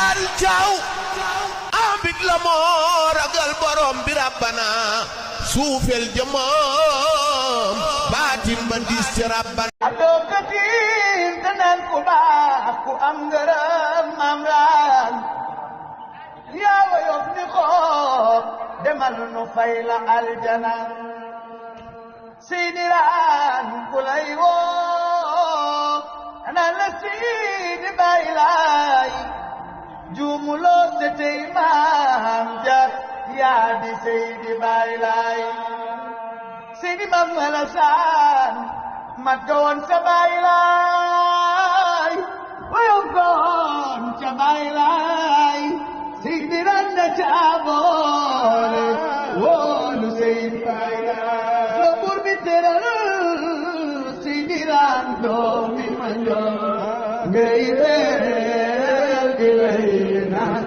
Faal Caaw ambit la moo ragal borom bi rabbana suufel jëmoom baatin ba diis ci rabbana adoo katim te naan ku baax ku am ngërëm am raan yaa wa yof ni xoor demal nu fay la aljana sidiraan ku lay woo naan la sidi bay laay juumuloo te tey maam jar yaa di seydi bay laay seydi mam Alasaan mat ga woon ca bay laay wayo goon ca bay laay seydi randa ca boole woolu seydi bay laay lo buur bi teral seydi rando mi ma njoon ngay leer gi lay naan